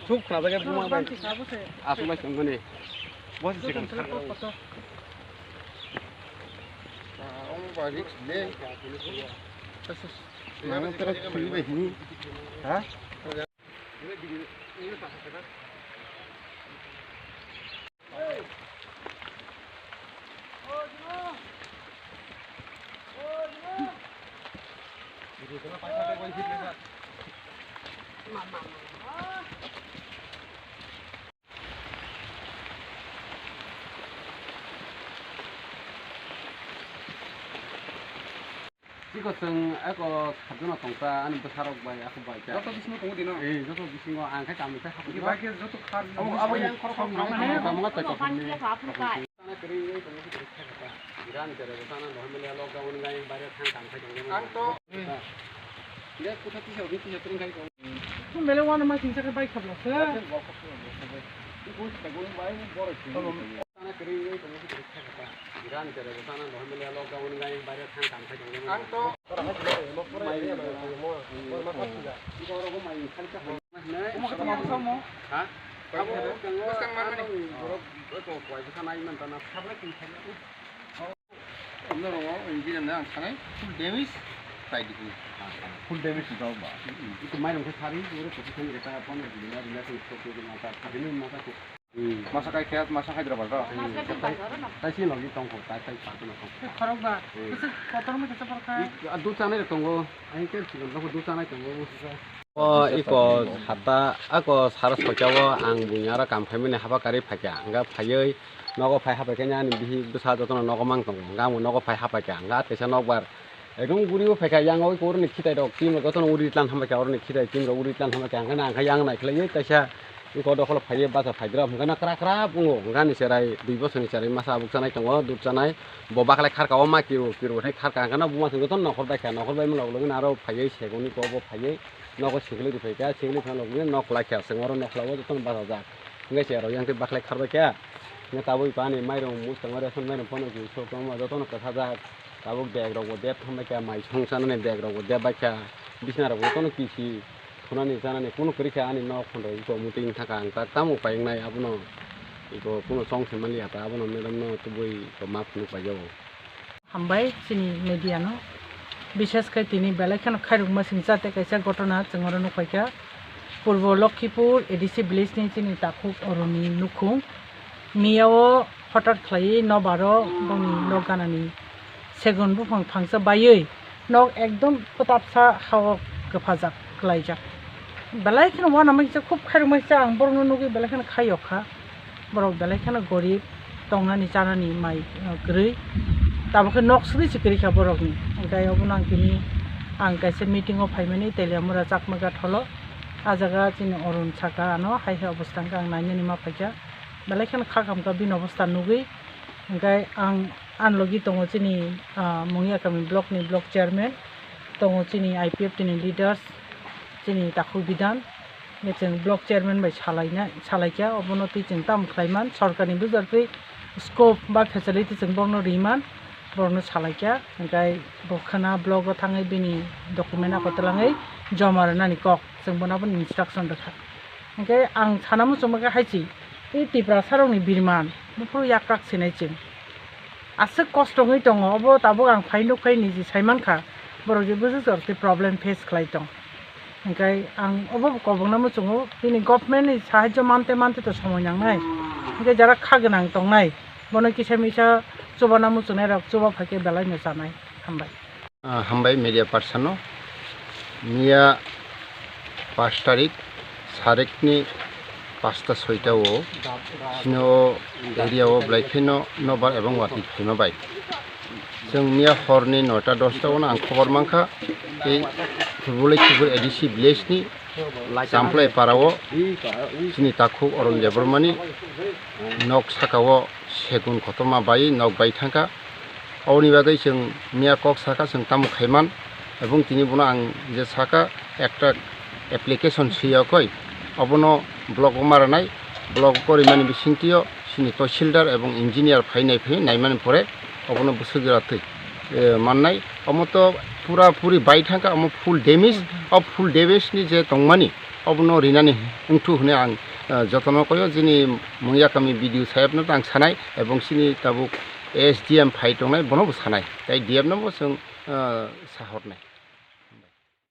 Thúc nào cái bung bay. À xuống bay xuống bên này. Bớt gì còn khác. Ông vào đi lên. Mà nó tới khi về hí. Hả? 이것은 아까 가져나 동사 아니 뭐 사러 봐야 아까 봐야. যত কিছু কোনো দিন 예, 저도 무슨 거 안 같이 안 돼. 하고 এই বাইকে যত খার 아버 그냥 걸어 가면 또 Pan kia ka apun ka. sana kering ini kamu kita kata. Iran kira sana normal lockdown ngai bare thang thang thang jong. ang to Dia kuta ti hobi ti jatring kai ko. তুমি মেলে one মা চিন্তা করে bike খাবলা say Ibu tagun bai bor chi. Sana kering ini kamu kita kata. Iran kira sana normal lockdown ngai bare thang thang thang jong. ang to Igoro ko mai khalka. তোমাকে তো মাথা সামো Ha? Kamu Buskan mana nih? Itu kuai sana iman tanah. Sabla kin sana. 오늘은 인지는 안 사네. 풀 데미지 사이드고. 풀 데미지 나오봐. Itu main untuk hari itu kita kita apa nih dia dia tuh itu mata ini mata tuh. 마사 카이케앗 마사 하이드라바드. Tapi sih lagi tongkol, tapi satu nongkol. খারাপ না কিছু কতর মধ্যে কিছু পরখায় Aduh sana itu tongkol, ini kan sih tongkol aduh sana tongkol. Oh, iko hata aku harus pakai ang punya rakam family haba kari pakai, enggak pakai, nogo pakai haba kayaknya nih bihi besar tuh nogo mangtong, enggak mau nogo pakai haba kaya, enggak tesya nogo bar. Ekong guri ko pakai yang aku kurang kita itu, tim aku tuh urit lan haba kaya orang kita, tim urit lan haba kaya, enggak nang yang naik lagi tesya. Iko doh kalau pakai bahasa pakai drum, enggak nak kerak ungu, enggak nih serai dua bos nih serai masa abuk sana tonggo, duduk sana, boba kali khar kau mak kiru, nih khar kau karena buma senggot tuh nokol pakai mulai lagi naro pakai segoni kau bo pakai. Noko singli di peka, singli kan lagi nok laki, sengoro nok lawa itu bahasa jak. Enggak sih, yang tu baklek karba kya. Nggak tahu ikan ini, mairo mus sengoro sen mairo pono kyu, so kamu ada tuh nok kasar. Tahu dek rogo dek, kamu kya mai chong sana nih dek rogo dek baca. Bisnya rogo tuh nok kisi, kuna nih sana nih, kuno kerja ani nok kondo, itu muting thakang, tak tamu payeng nai abu no. Itu kuno song semali apa abu no, medam no tubui kemak nu payo. হামবাই চিনি মেডিয়ানো বিশেষ করে তিনি বেলাখান খাইরুকমা সিংসাতে কাইসা ঘটনা চেঙর নুখাইকা পূর্ব Lakshmipur ADC village नि চিনি তাকুক অরনি নুখুং Miao হঠাৎ খাই নবারো বনি নগানানি সেগুন বুফাং ফাংসা বাयै নক একদম পতাপসা হাওয়া গফাজাক ক্লাইজাক বেলাখান ওয়ান আমাইসা খুব খাইরুকমাইসা আং বরনো নুগি বেলাখান খাইয়খা বরক বেলাখান গরিব টংনানি জানানি মাই গ্रै তাবকে নকসলি চিকরি খাবরকনি ওংকাই অবনাং কিনি আং কাইসে মিটিং অফ ফাইমানি তেলিয়ামুরা চাকমাগা থলো আজাগা চিনি অরুণ সাকা আনো হাইহে অবস্থানকা আং নাইনি মা ফাইকা বেলাইখান খাখামকা বিন অবস্থা নুগৈ ওংকাই আং আনলগি দङ চিনি মংয়া কামি ব্লকনি ব্লক চেয়ারম্যান দङ চিনি আইপিএফ টিनि লিডাर्स চিনি তাকু বিধান মেচেं ব্লক চেয়ারম্যান বাই সালাইকা অবনতি जों ताम खालायमान सरकारनि बुजारफ्रि स्कोप बा फेसिलिटी जों बरनो रिमान बरनो सालायका ओंखाय बखाना ब्लग थाङै बिनि डकुमेन्ट आखतलाङै जमा रनानि कक जों बनाबो इन्स्ट्राक्शन रखा ओंखाय आं सानामु समगा हाइसि ए तिब्रा सारौनि बिरमान बुफुर याक्राक सिनायजों आसो कष्टङै दङ अबो ताबो आं फाइनोखाय निजि साइमानखा बर' जेबो जरते प्रब्लेम फेस खालाय दं ओंखाय आं अबो कबंनामु जोङो दिनै गभर्नमेन्टनि साहाय्य मानते तो समय नांनाय ओंखाय जारा खागोनां दंनाय बनो किसा मिसा चबानामु जोंनाय राव चबा फाके बेलायनो जानाय हामबाय हामबाय मिडिया पार्सनो मिया 5 तारिख सारेकनि 5टा 6टाओ सिनो एरियाओ ब्लाइफिनो नबार एवं वाति फिमाबाय जों मिया हरनि 9टा 10टाओ आं खबर मांखा ए फुटबल एडिसि भिलेजनि जामफ्लाय पाराओ सिनि ताखु अरन देबरमानि नक साकाओ सेगुन खतमा बाय नक बाय थांका औनि बागै जों मिया कक साका जों तामु खायमान एवं तिनि बुना आं जे साका एकटा एप्लिकेशन सियाखै अबनो ब्लक मारनाय ब्लक करिमानि बिसिंतियो सिनि तहसिलदार एवं इंजिनियर फाइनाय नायमानि परे अबनो बुसुगिराथै माननाय अमतो पुरा Puri by थांखा Amu full damage अब फुल डेमेज नि जे तंगमानी अब न रिनानि उंथु होने आं जतन कयो जिनि मंगिया कमी भिडियो साहेबनो आं सानाय एबं सिनि ताबुक एसडीएम फाइट दंनाय बनबो सानाय ताई डीएम नबो जों साहरनाय